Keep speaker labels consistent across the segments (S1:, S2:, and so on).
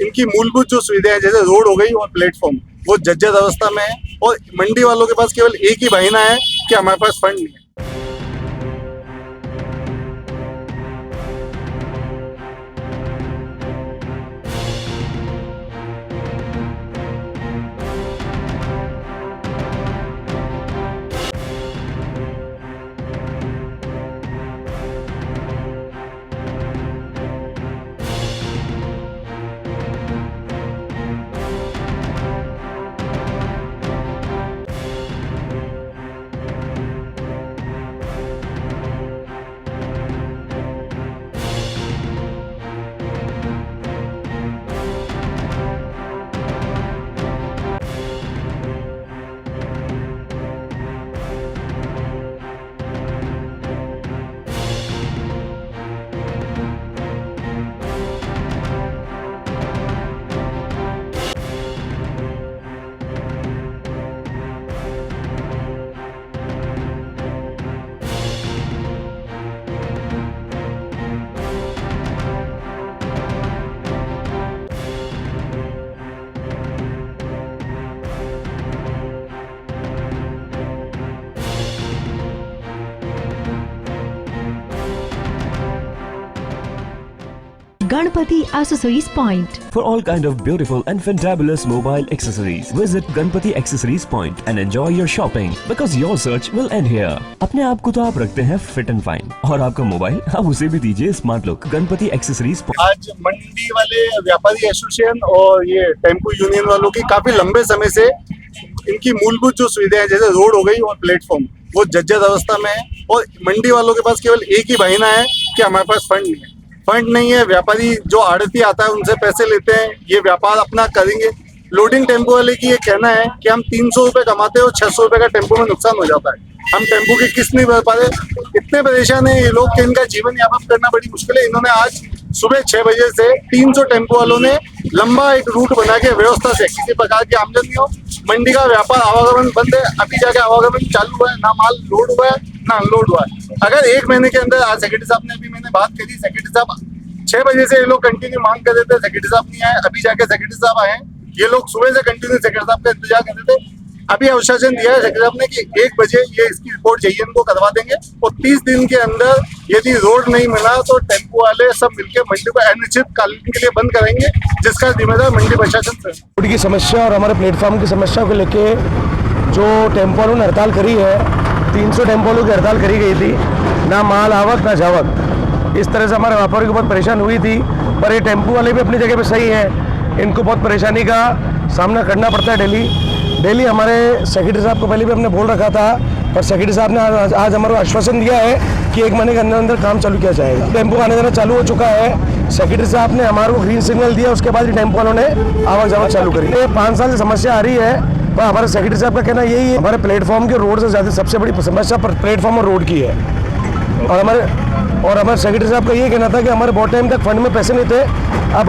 S1: इनकी मूलभूत जो सुविधाएं जैसे रोड हो गई और प्लेटफॉर्म वो जर्जर अवस्था में है और मंडी वालों के पास केवल एक ही बहाना है कि हमारे पास फंड नहीं है।
S2: Ganpati Accessories Point.
S3: For all kind of beautiful and fantabulous mobile accessories, visit Ganpati Accessories Point and enjoy your shopping because your search will end here. अपने आप को तो आप रखते हैं फिट एंड फाइन और आपका मोबाइल आप उसे भी दीजिए smart look. Ganpati accessories point.
S1: आज मंडी वाले व्यापारी एसोसिएशन और ये टेम्पो यूनियन वालों की काफी लंबे समय से इनकी मूलभूत जो सुविधाएं जैसे रोड हो गई और प्लेटफॉर्म वो जर्जर अवस्था में है और मंडी वालों के पास केवल एक ही बहाना है कि हमारे पास फंड नहीं है। व्यापारी जो आड़ती आता है उनसे पैसे लेते हैं, ये व्यापार अपना करेंगे। लोडिंग टेम्पो वाले की ये कहना है कि हम 300 रुपये कमाते हैं और 600 रुपये का टेम्पो में नुकसान हो जाता है, हम टेम्पो की किस्त नहीं भर पा रहे। इतने परेशान है ये लोग कि इनका जीवन यापन करना बड़ी मुश्किल है। इन्होंने आज सुबह 6 बजे से 300 टेम्पो वालों ने लंबा एक रूट बना के व्यवस्था से किसी प्रकार की आमदनी हो, मंडी का व्यापार आवागमन बंद है। अभी जाके आवागमन चालू हुआ है, ना माल लोड हुआ है ना अनलोड हुआ है। अगर 1 महीने के अंदर आज सेक्रेटरी साहब ने, अभी मैंने बात करी, सेक्रेटरी साहब 6 बजे से ये लोग कंटिन्यू मांग कर रहे थे, सेक्रेटरी साहब नहीं आए। अभी जाके सेक्रेटरी साहब आए, ये लोग सुबह से कंटिन्यू सेक्रेटरी साहब का इंतजार कर रहे थे। अभी आश्वासन दिया है सेक्रेटरी साहब ने कि 1 बजे ये इसकी रिपोर्ट चाहिए इनको करवा देंगे और 30 दिन के अंदर यदि रोड नहीं मिला तो टेम्पो वाले सब मिलकर मंडी को अनिश्चितकालीन के लिए बंद करेंगे, जिसका जिम्मेदार मंडी प्रशासन से।
S4: रोड की समस्या और हमारे प्लेटफॉर्म की समस्या को लेके जो टेम्पो वालों ने हड़ताल करी है, 300 टेम्पो वालों की हड़ताल करी गई थी, ना माल आवक ना जावक। इस तरह से हमारे व्यापारी को बहुत परेशान हुई थी, पर ये टेम्पो वाले भी अपनी जगह पे सही हैं। इनको बहुत परेशानी का सामना करना पड़ता है डेली। हमारे सेक्रेटरी साहब को पहले भी हमने बोल रखा था, पर सेक्रेटरी साहब ने आज हमारे को आश्वासन दिया है कि 1 महीने के अंदर काम चालू किया जाएगा। टेम्पो आने जाना चालू हो चुका है, सेक्रेटरी साहब ने हमारे को ग्रीन सिग्नल दिया, उसके बाद ही टेम्पो वालों ने आवक जावक चालू करी। ये 5 साल से समस्या आ रही है, पर हमारे सेक्रेटरी साहब का कहना यही है, हमारे प्लेटफॉर्म के रोड से ज़्यादा सबसे बड़ी समस्या प्लेटफॉर्म और रोड की है। और हमारे सेक्रेटरी साहब का ये कहना था कि हमारे बहुत टाइम तक फंड में पैसे नहीं थे, अब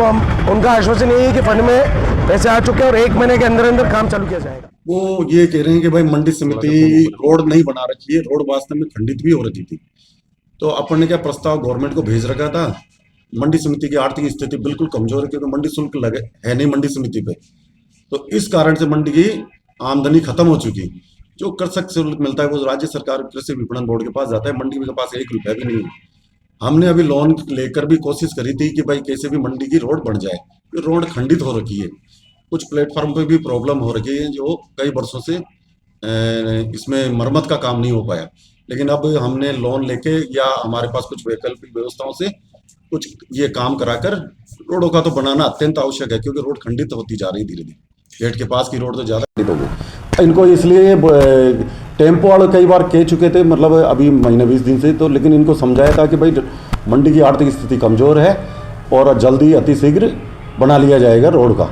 S4: उनका आश्वासन यही है कि फंड में पैसे आ चुके हैं और 1 महीने के अंदर काम चालू किया जाएगा।
S5: वो ये कह रहे हैं कि भाई मंडी समिति रोड नहीं बना रखी है, रोड वास्तव में खंडित भी हो रखी थी। तो अपन ने क्या प्रस्ताव गवर्नमेंट को भेज रखा था, मंडी समिति की आर्थिक स्थिति बिल्कुल कमजोर है क्योंकि मंडी शुल्क लगे है नहीं मंडी समिति पे, तो इस कारण से मंडी की आमदनी खत्म हो चुकी। जो कृषक शुल्क मिलता है वो राज्य सरकार कृषि विपणन बोर्ड के पास जाता है, मंडी के पास 1 रुपया भी नहीं है। हमने अभी लोन लेकर भी कोशिश करी थी कि भाई कैसे भी मंडी की रोड बन जाए, रोड खंडित हो रखी है। कुछ प्लेटफॉर्म पे भी प्रॉब्लम हो रखी है जो कई वर्षों से इसमें मरम्मत का काम नहीं हो पाया। लेकिन अब हमने लोन लेके या हमारे पास कुछ वैकल्पिक व्यवस्थाओं से कुछ ये काम कराकर रोडों का तो बनाना अत्यंत आवश्यक है, क्योंकि रोड खंडित होती जा रही धीरे धीरे। गेट के पास की रोड तो ज़्यादा खंडित हो गई। इनको इसलिए टेम्पो वाले कई बार कह चुके थे, मतलब अभी महीने 20 दिन से, तो लेकिन इनको समझाया था कि भाई मंडी की आर्थिक स्थिति कमज़ोर है और जल्दी अतिशीघ्र बना लिया जाएगा रोड का।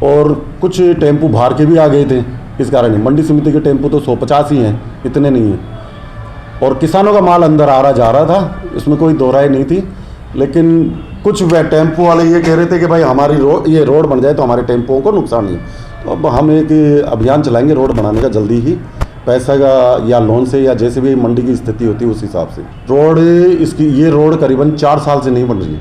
S5: और कुछ टेम्पो बाहर के भी आ गए थे, इस कारण मंडी समिति के टेम्पो तो 150 ही हैं, इतने नहीं हैं। और किसानों का माल अंदर आ रहा जा रहा था, इसमें कोई दो राय नहीं थी। लेकिन कुछ टेम्पो वाले ये कह रहे थे कि भाई हमारी ये रोड बन जाए तो हमारे टेम्पों को नुकसान नहीं। तो अब हम एक अभियान चलाएंगे रोड बनाने का जल्दी ही, पैसा का या लोन से या जैसे भी मंडी की स्थिति होती है उस हिसाब से। रोड ये रोड करीबन 4 साल से नहीं बन रही है।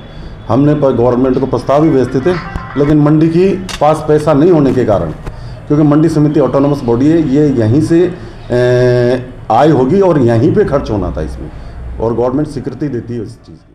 S5: हमने गवर्नमेंट को प्रस्ताव भी भेजते थे, लेकिन मंडी की पास पैसा नहीं होने के कारण, क्योंकि मंडी समिति ऑटोनोमस बॉडी है, ये यहीं से आय होगी और यहीं पे खर्च होना था इसमें, और गवर्नमेंट स्वीकृति देती है इस चीज़ की।